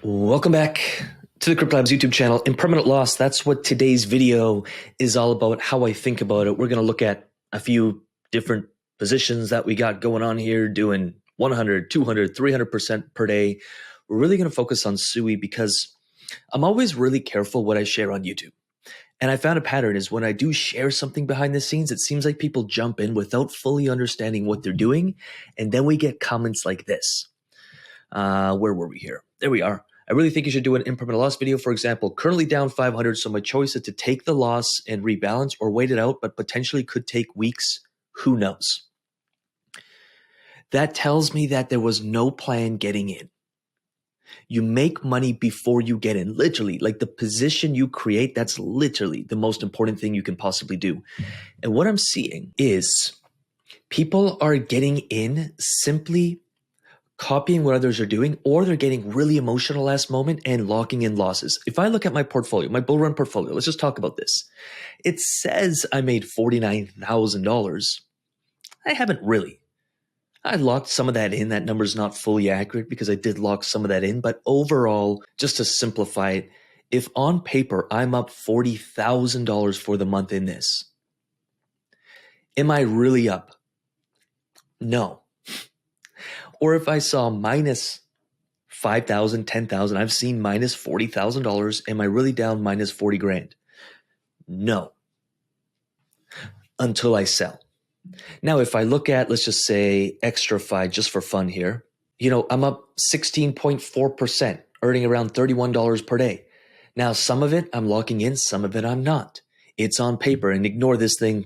Welcome back to the CryptoLabs YouTube channel. Impermanent loss, that's what today's video is all about, how I think about it. We're going to look at a few different positions that we got going on here, doing 100, 200, 300% per day. We're really going to focus on SUI because I'm always really careful what I share on YouTube. And I found a pattern is when I do share something behind the scenes, it seems like people jump in without fully understanding what they're doing. And then we get comments like this. Where were we here? There we are. I really think you should do an impermanent loss video. For example, currently down 500, so my choice is to take the loss and rebalance or wait it out, but potentially could take weeks. Who knows? That tells me that there was no plan getting in. You make money before you get in, literally. Like the position you create, that's literally the most important thing you can possibly do. And what I'm seeing is people are getting in simply copying what others are doing, or they're getting really emotional last moment and locking in losses. If I look at my portfolio, my bull run portfolio, let's just talk about this. It says I made $49,000. I haven't really. I locked some of that in. That number's not fully accurate because I did lock some of that in. But overall, just to simplify it, if on paper I'm up $40,000 for the month in this, am I really up? No. Or if I saw minus 5,000, 10,000, I've seen minus $40,000. Am I really down minus 40 grand? No. Until I sell. Now, if I look at, let's just say XtraFi, just for fun here, I'm up 16.4%, earning around $31 per day. Now, some of it I'm locking in, some of it I'm not. It's on paper, and ignore this thing.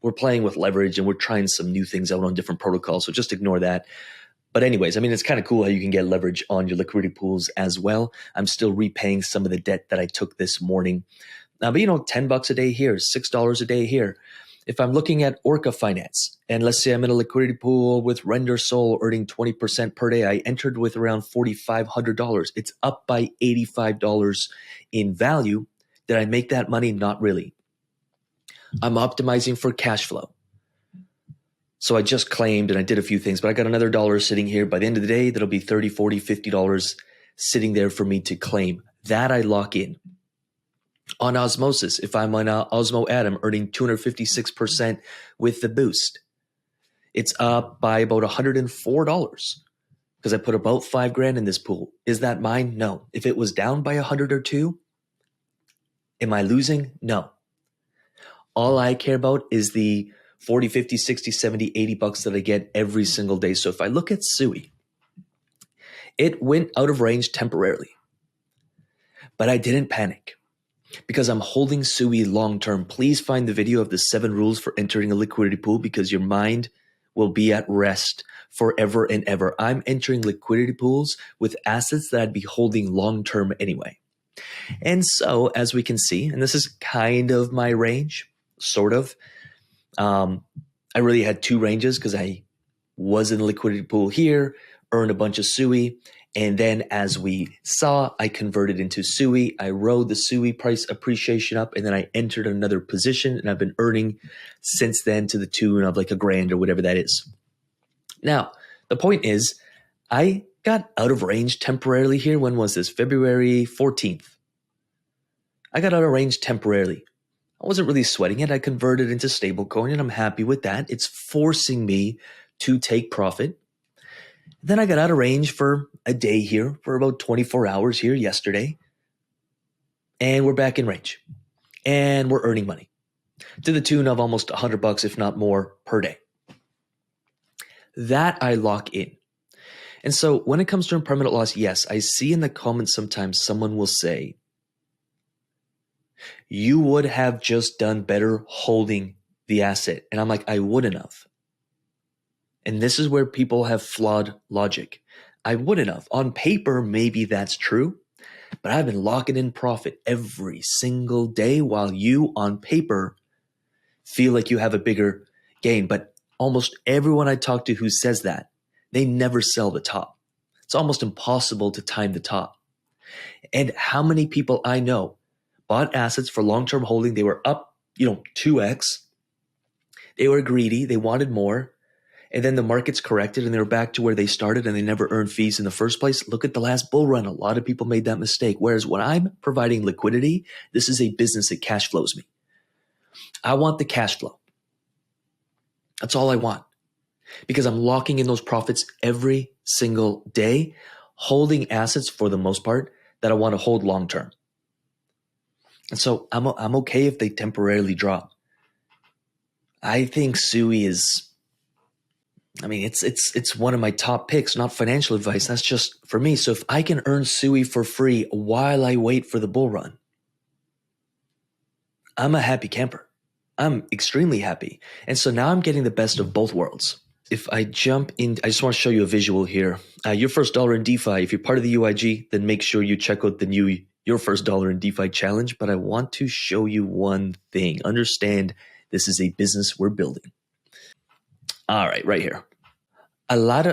We're playing with leverage and we're trying some new things out on different protocols. So just ignore that. But anyways, it's kind of cool how you can get leverage on your liquidity pools as well. I'm still repaying some of the debt that I took this morning. But $10 a day here, $6 a day here. If I'm looking at Orca Finance, and let's say I'm in a liquidity pool with Render Soul earning 20% per day, I entered with around $4,500. It's up by $85 in value. Did I make that money? Not really. I'm optimizing for cash flow. So I just claimed and I did a few things, but I got another dollar sitting here. By the end of the day, that'll be $30, $40, $50 sitting there for me to claim. That I lock in. On Osmosis, if I'm on Osmo Atom earning 256% with the boost, it's up by about $104 because I put about $5 grand in this pool. Is that mine? No. If it was down by 100 or two, am I losing? No. All I care about is the 40, 50, 60, 70, 80 bucks that I get every single day. So if I look at SUI, it went out of range temporarily, but I didn't panic because I'm holding SUI long-term. Please find the video of the 7 rules for entering a liquidity pool because your mind will be at rest forever and ever. I'm entering liquidity pools with assets that I'd be holding long-term anyway. And so as we can see, and this is kind of my range, sort of. I really had 2 ranges because I was in the liquidity pool here, earned a bunch of SUI, and then as we saw, I converted into SUI. I rode the SUI price appreciation up, and then I entered another position, and I've been earning since then to the tune of like $1,000 or whatever that is. Now, the point is, I got out of range temporarily here. When was this? February 14th. I got out of range temporarily. I wasn't really sweating it. I converted into stablecoin and I'm happy with that. It's forcing me to take profit. Then I got out of range for a day here, for about 24 hours here yesterday. And we're back in range. And we're earning money to the tune of almost $100, if not more, per day. That I lock in. And so when it comes to impermanent loss, yes, I see in the comments sometimes someone will say, you would have just done better holding the asset. And I'm like, I wouldn't have. And this is where people have flawed logic. I wouldn't have. On paper, maybe that's true, but I've been locking in profit every single day while you on paper feel like you have a bigger gain. But almost everyone I talk to who says that, they never sell the top. It's almost impossible to time the top. And how many people I know bought assets for long-term holding. They were up, 2x. They were greedy. They wanted more. and then the market's corrected and they're back to where they started and they never earned fees in the first place. Look at the last bull run. A lot of people made that mistake. Whereas when I'm providing liquidity, this is a business that cash flows me. I want the cash flow. That's all I want, because I'm locking in those profits every single day, holding assets for the most part that I want to hold long term. And so I'm okay if they temporarily drop. I think SUI is, I mean, it's one of my top picks, not financial advice. That's just for me. So if I can earn SUI for free while I wait for the bull run, I'm a happy camper. I'm extremely happy. And so now I'm getting the best of both worlds. If I jump in, I just want to show you a visual here. Your first dollar in DeFi, if you're part of the UIG, then make sure you check out the new Your First Dollar in DeFi challenge. But I want to show you one thing. Understand this is a business we're building. All right, right here. A lot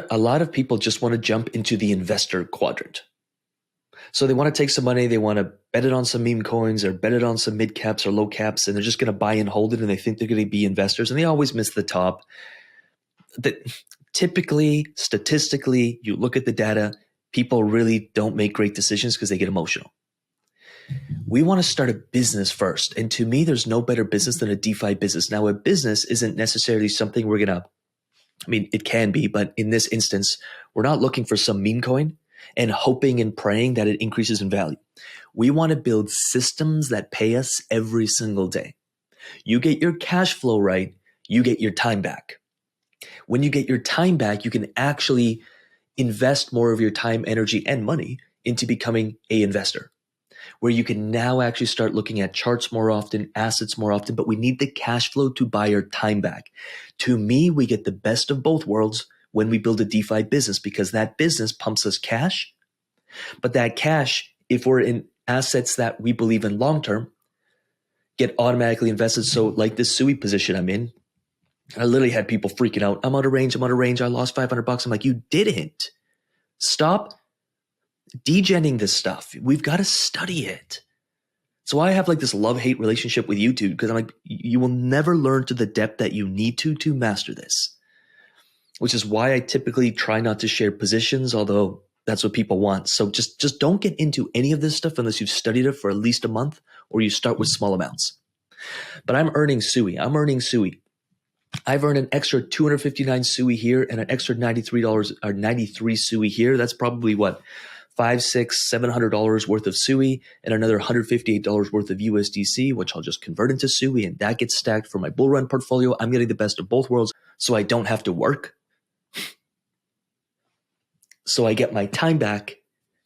of people just want to jump into the investor quadrant. So they want to take some money, they want to bet it on some meme coins or bet it on some mid caps or low caps, and they're just going to buy and hold it, and they think they're going to be investors, and they always miss the top. Typically, statistically, you look at the data, people really don't make great decisions because they get emotional. We want to start a business first. And to me, there's no better business than a DeFi business. Now, a business isn't necessarily something we're going to, I mean, it can be, but in this instance, we're not looking for some meme coin and hoping and praying that it increases in value. We want to build systems that pay us every single day. You get your cash flow right, you get your time back. When you get your time back, you can actually invest more of your time, energy, and money into becoming an investor, where you can now actually start looking at charts more often, assets more often, but we need the cash flow to buy our time back. To me, we get the best of both worlds when we build a DeFi business, because that business pumps us cash, but that cash, if we're in assets that we believe in long-term, get automatically invested. So like this SUI position I'm in, I literally had people freaking out. I'm out of range. I lost $500. I'm like, you didn't. Stop degenning this stuff. We've got to study it. So I have like this love-hate relationship with YouTube, because I'm like, you will never learn to the depth that you need to master this, which is why I typically try not to share positions, although that's what people want. So just don't get into any of this stuff unless you've studied it for at least a month, or you start with small amounts. But I'm earning SUI. I've earned an extra 259 SUI here and an extra $93 or 93 SUI here. That's probably what, $500, $600, $700 worth of SUI and another $158 worth of USDC, which I'll just convert into SUI, and that gets stacked for my bull run portfolio. I'm getting the best of both worlds, so I don't have to work. So I get my time back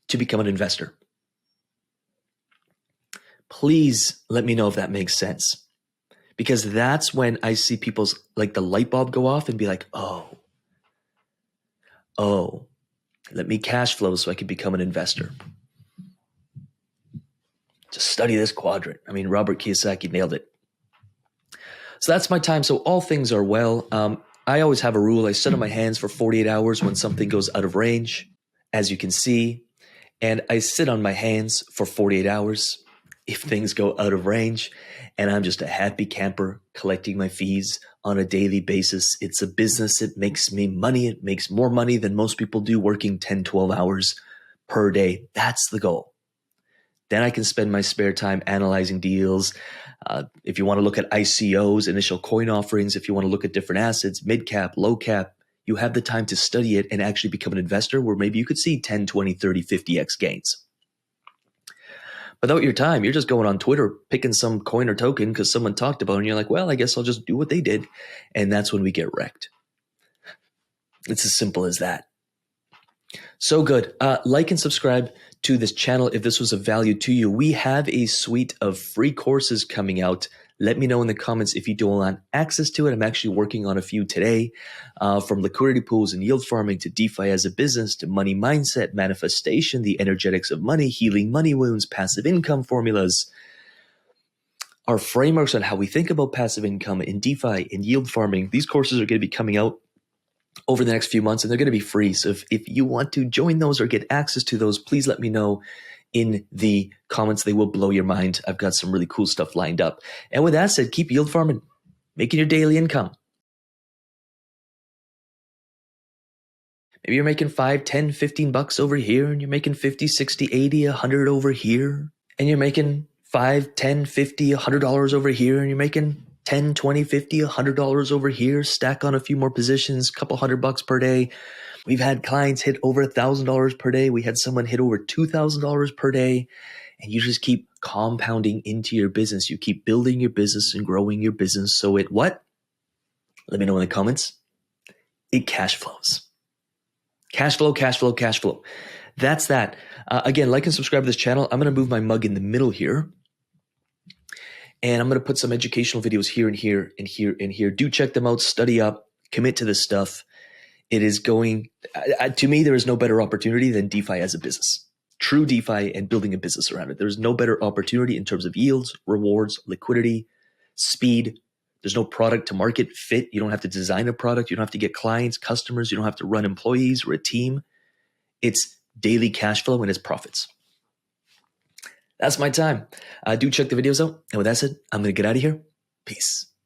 to become an investor. Please let me know if that makes sense, because that's when I see people's, like, the light bulb go off and be like, oh, let me cash flow so I can become an investor. Just study this quadrant. I mean, Robert Kiyosaki nailed it. So that's my time. So all things are well. I always have a rule. I sit on my hands for 48 hours when something goes out of range, as you can see. And I sit on my hands for 48 hours if things go out of range. And I'm just a happy camper collecting my fees on a daily basis. It's a business. It makes me money. It makes more money than most people do working 10, 12 hours per day. That's the goal. Then I can spend my spare time analyzing deals. If you want to look at ICOs, initial coin offerings, if you want to look at different assets, mid cap, low cap, you have the time to study it and actually become an investor where maybe you could see 10, 20, 30, 50x gains. Without your time, you're just going on Twitter, picking some coin or token because someone talked about it, and you're like, well, I guess I'll just do what they did. And that's when we get wrecked. It's as simple as that. So good. Like and subscribe to this channel if this was of value to you. We have a suite of free courses coming out. Let me know in the comments if you don't want access to it. I'm actually working on a few today, from liquidity pools and yield farming to DeFi as a business to money mindset, manifestation, the energetics of money, healing money wounds, passive income formulas, our frameworks on how we think about passive income in DeFi and yield farming. These courses are going to be coming out over the next few months, and they're going to be free. So if you want to join those or get access to those, please let me know in the comments. They will blow your mind. I've got some really cool stuff lined up. And with that said, keep yield farming, making your daily income. Maybe you're making 5, 10, 15 bucks over here, and you're making 50, 60, 80, 100 over here. And you're making 5, 10, 50, $100 over here, and you're making 10, 20, 50, $100 over here. Stack on a few more positions, couple $100 per day. We've had clients hit over $1,000 per day. We had someone hit over $2,000 per day. And you just keep compounding into your business. You keep building your business and growing your business. So it what? Let me know in the comments. It cash flows. Cash flow, cash flow, cash flow. That's that. Again, like and subscribe to this channel. I'm going to move my mug in the middle here. And I'm going to put some educational videos here and here and here and here. Do check them out. Study up. Commit to this stuff. It is going, to me, there is no better opportunity than DeFi as a business. True DeFi and building a business around it. There's no better opportunity in terms of yields, rewards, liquidity, speed. There's no product to market fit. You don't have to design a product. You don't have to get clients, customers. You don't have to run employees or a team. It's daily cash flow and it's profits. That's my time. Do check the videos out. And with that said, I'm going to get out of here. Peace.